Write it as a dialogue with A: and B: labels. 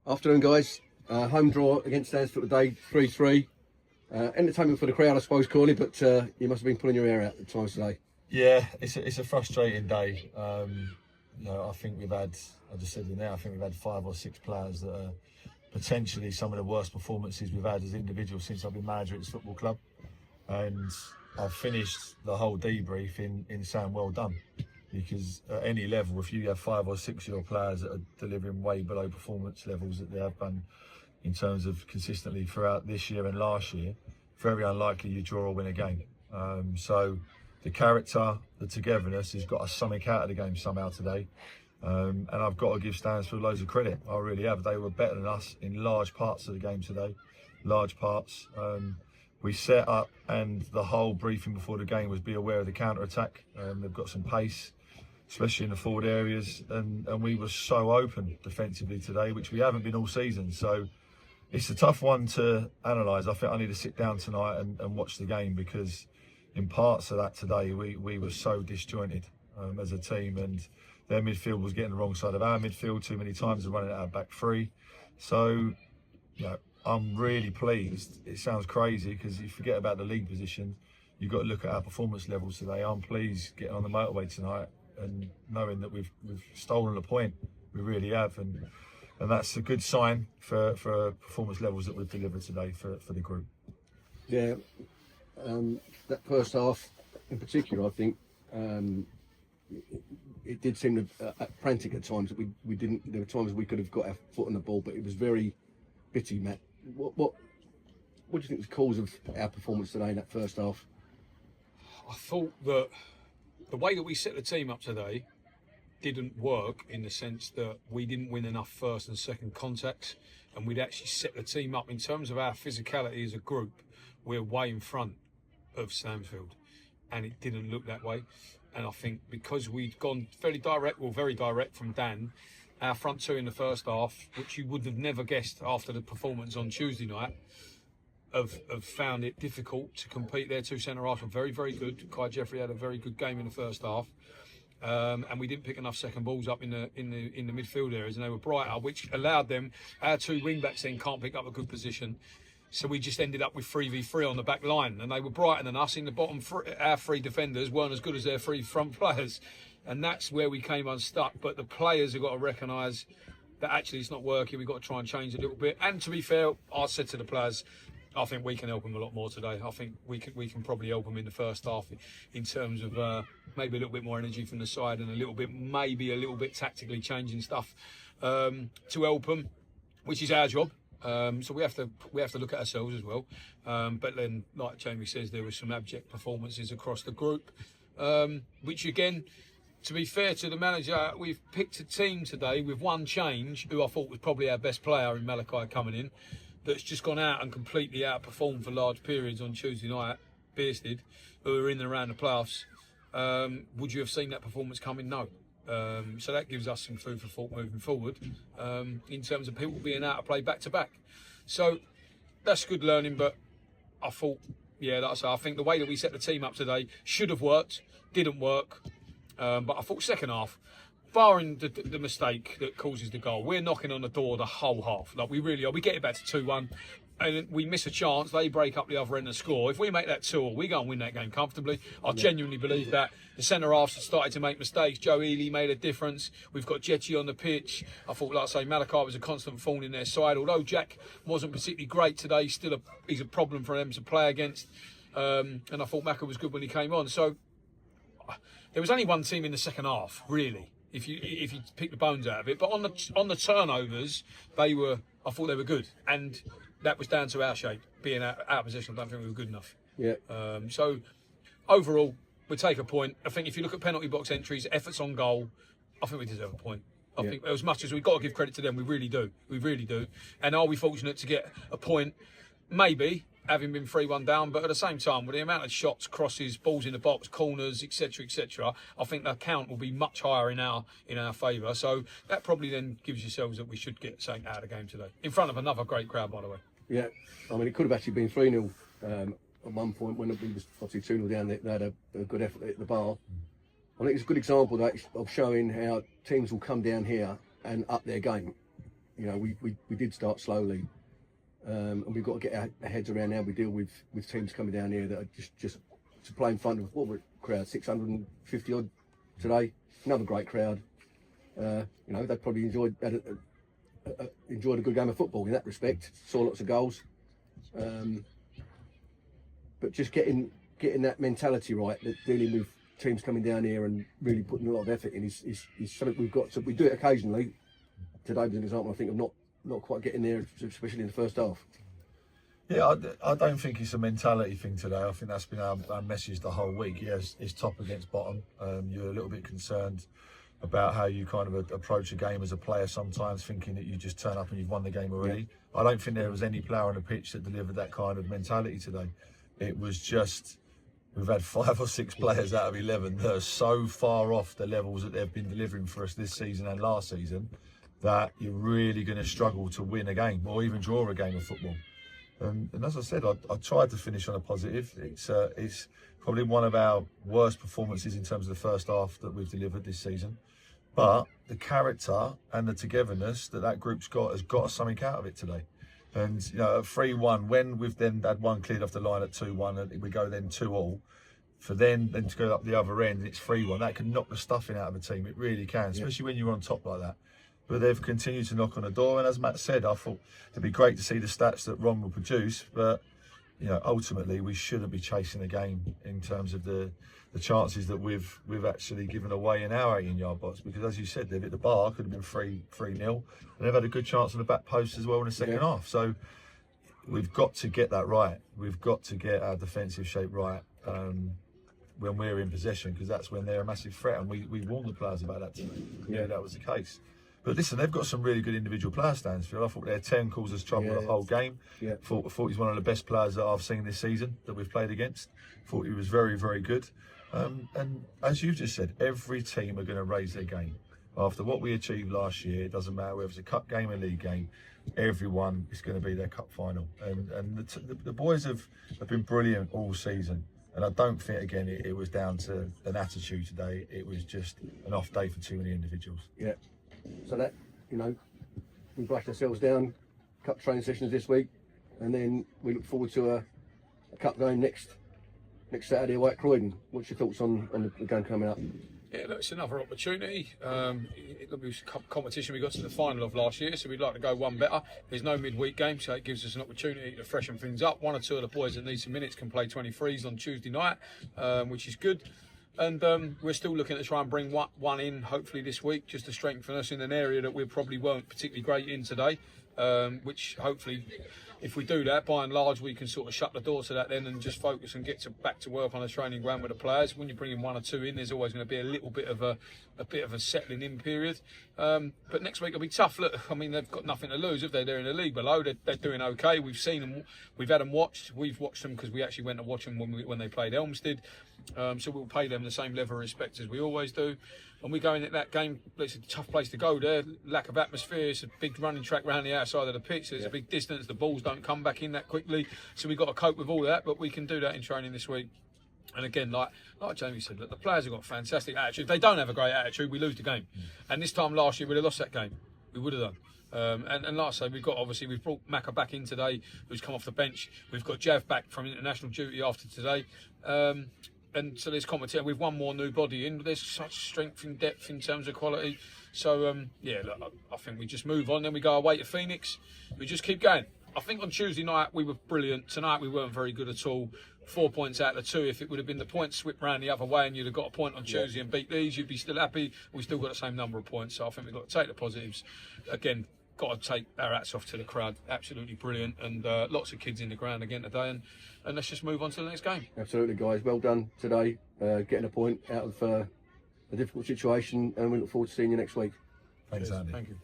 A: Afternoon, guys. Home draw against Stansfeld today, 3-3. Entertainment for the crowd, I suppose, Corley, but you must have been pulling your hair out at times today.
B: Yeah, it's a frustrating day. I think we've had, I just said it now, I think we've had 5 or 6 players that are potentially some of the worst performances we've had as individuals since I've been manager at this football club. And I've finished the whole debrief in saying well done. Because at any level, if you have 5 or 6 of your players that are delivering way below performance levels that they have done in terms of consistently throughout this year and last year, very unlikely you draw or win a game. So the character, the togetherness has got us something out of the game somehow today. And I've got to give Stansfeld loads of credit. I really have. They were better than us in large parts of the game today. Large parts. We set up, and the whole briefing before the game was be aware of the counter-attack. They've got some pace, especially in the forward areas, and we were so open defensively today, which we haven't been all season. So it's a tough one to analyse. I think I need to sit down tonight and watch the game, because in parts of that today we were so disjointed as a team, and their midfield was getting the wrong side of our midfield too many times and running out of back three. So, I'm really pleased. It sounds crazy because you forget about the league position. You've got to look at our performance levels today. I'm pleased getting on the motorway tonight and knowing that we've stolen a point. We really have, and that's a good sign for performance levels that we've delivered today for the group.
A: Yeah, that first half in particular, I think it did seem frantic at times. That we didn't. There were times we could have got our foot on the ball, but it was very bitty, Matt. What do you think was the cause of our performance today in that first half?
C: I thought that the way that we set the team up today didn't work, in the sense that we didn't win enough first and second contacts, and we'd actually set the team up in terms of our physicality as a group. We're way in front of Stansfeld, and it didn't look that way. And I think because we'd gone very direct from Dan, our front two in the first half, which you would have never guessed after the performance on Tuesday night, have found it difficult to compete. Their 2 centre-halves were very, very good. Kai Jeffrey had a very good game in the first half. And we didn't pick enough second balls up in the midfield areas, and they were brighter, which allowed them. Our 2 wing-backs then can't pick up a good position. So we just ended up with 3v3 on the back line, and they were brighter than us in the bottom. Our 3 defenders weren't as good as their 3 front players, and that's where we came unstuck. But the players have got to recognise that actually it's not working. We've got to try and change a little bit. And to be fair, I said to the players, I think we can help them a lot more today. I think we can probably help them in the first half in terms of maybe a little bit more energy from the side, and maybe a little bit tactically changing stuff to help them, which is our job. So we have to look at ourselves as well. But then, like Jamie says, there were some abject performances across the group, which again, to be fair to the manager, we've picked a team today with one change, who I thought was probably our best player in Malachi coming in, that's just gone out and completely outperformed for large periods on Tuesday night. Bearsted, who are in and around the playoffs. Would you have seen that performance coming? No. So that gives us some food for thought moving forward, in terms of people being out to play back to back. So that's good learning. But I thought, I think the way that we set the team up today should have worked, didn't work. But I thought second half, barring the mistake that causes the goal, we're knocking on the door the whole half. Like, we really are. We get it back to 2-1. And we miss a chance, they break up the other end and score. If we make that 2, we go and win that game comfortably. I genuinely believe that. The centre-halves have started to make mistakes. Joe Ely made a difference. We've got Jetty on the pitch. I thought, like I say, Malachi was a constant thorn in their side. Although Jack wasn't particularly great today, still he's a problem for them to play against. And I thought Macca was good when he came on. So there was only one team in the second half, really, if you pick the bones out of it. But on the turnovers, I thought they were good. And that was down to our shape, being out of position. I don't think we were good enough.
A: Yeah.
C: So overall, we take a point. I think if you look at penalty box entries, efforts on goal, I think we deserve a point. I think as much as we've got to give credit to them, we really do. We really do. And are we fortunate to get a point? Maybe, having been 3-1 down, but at the same time, with the amount of shots, crosses, balls in the box, corners, etc., I think the count will be much higher in our favour. So that probably then gives yourselves that we should get something out of the game today, in front of another great crowd, by the way. Yeah,
A: I mean, it could have actually been 3-0 at one point when it was obviously 2-0 down. They had a good effort at the bar. I think it's a good example of showing how teams will come down here and up their game. you know, we did start slowly, and we've got to get our heads around how we deal with teams coming down here that are just to play in front of what were crowd 650 odd today. Another great crowd. You know, they probably enjoyed a good game of football in that respect. Saw lots of goals, but just getting that mentality right, that dealing with teams coming down here and really putting a lot of effort in is something we've got to. We do it occasionally. Today was an example, I think, of not quite getting there, especially in the first half.
B: Yeah, I don't think it's a mentality thing today. I think that's been our message the whole week. Yes, it's top against bottom. You're a little bit concerned about how you kind of approach a game as a player sometimes, thinking that you just turn up and you've won the game already. Yeah. I don't think there was any player on the pitch that delivered that kind of mentality today. It was just, we've had 5 or 6 players out of 11 that are so far off the levels that they've been delivering for us this season and last season that you're really going to struggle to win a game or even draw a game of football. And as I said, I tried to finish on a positive. It's probably one of our worst performances in terms of the first half that we've delivered this season. But the character and the togetherness that group's got has got us something out of it today. And, you know, at 3-1, when we've then had one cleared off the line at 2-1, and we go then 2-2, for then to go up the other end and it's 3-1, that can knock the stuffing out of a team. It really can, especially when you're on top like that. But they've continued to knock on the door, and as Matt said, I thought it'd be great to see the stats that Ron will produce, but you know, ultimately we shouldn't be chasing the game in terms of the chances that we've actually given away in our 18-yard box, because as you said, they've hit the bar, could have been 3-0, and they've had a good chance on the back post as well in the second half. So we've got to get that right. We've got to get our defensive shape right when we're in possession, because that's when they're a massive threat, and we warned the players about that today. Yeah, that was the case. But listen, they've got some really good individual players, Stansfeld. I thought their 10 caused us trouble the whole game. Yeah. Thought he's one of the best players that I've seen this season that we've played against. Thought he was very, very good. And as you've just said, every team are going to raise their game. After what we achieved last year, it doesn't matter whether it's a cup game or league game, everyone is going to be their cup final. And the boys have been brilliant all season. And I don't think, again, it was down to an attitude today. It was just an off day for too many individuals.
A: Yeah. So that, you know, we brushed ourselves down, cup training sessions this week, and then we look forward to a cup game next Saturday away at Croydon. What's your thoughts on the game coming up?
C: Yeah, look, it's another opportunity. It'll be a competition we got to the final of last year, so we'd like to go one better. There's no midweek game, so it gives us an opportunity to freshen things up. 1 or 2 of the boys that need some minutes can play 23s on Tuesday night, which is good. And we're still looking to try and bring one in, hopefully this week, just to strengthen us in an area that we probably weren't particularly great in today, which hopefully, if we do that, by and large, we can sort of shut the door to that then and just focus and get back to work on the training ground with the players. When you bring in 1 or 2 in, there's always going to be a little bit of a settling in period. But next week will be tough. Look, I mean, they've got nothing to lose if they're in the league below. They're doing okay. We've seen them. We've had them watched. We've watched them because we actually went to watch them when they played Elmstead. So we'll pay them the same level of respect as we always do. And we go into that game, it's a tough place to go there. Lack of atmosphere, it's a big running track around the outside of the pitch. There's a big distance, the balls don't come back in that quickly. So we've got to cope with all that, but we can do that in training this week. And again, like Jamie said, look, the players have got fantastic attitude. If they don't have a great attitude, we lose the game. And this time last year, we'd have lost that game. We would have done. And like I say, we've brought Macca back in today, who's come off the bench. We've got Jav back from international duty after today. And so there's competition. We've one more new body in. There's such strength and depth in terms of quality. So, yeah, look, I think we just move on. Then we go away to Phoenix. We just keep going. I think on Tuesday night we were brilliant. Tonight we weren't very good at all. 4 points out of 2. If it would have been the points swept round the other way and you'd have got a point on Tuesday and beat these, you'd be still happy. We still got the same number of points. So I think we've got to take the positives. Again, got to take our hats off to the crowd. Absolutely brilliant. And lots of kids in the ground again today. And let's just move on to the next game.
A: Absolutely, guys. Well done today. Getting a point out of a difficult situation. And we look forward to seeing you next week.
B: Thanks, Andy.
C: Thank you.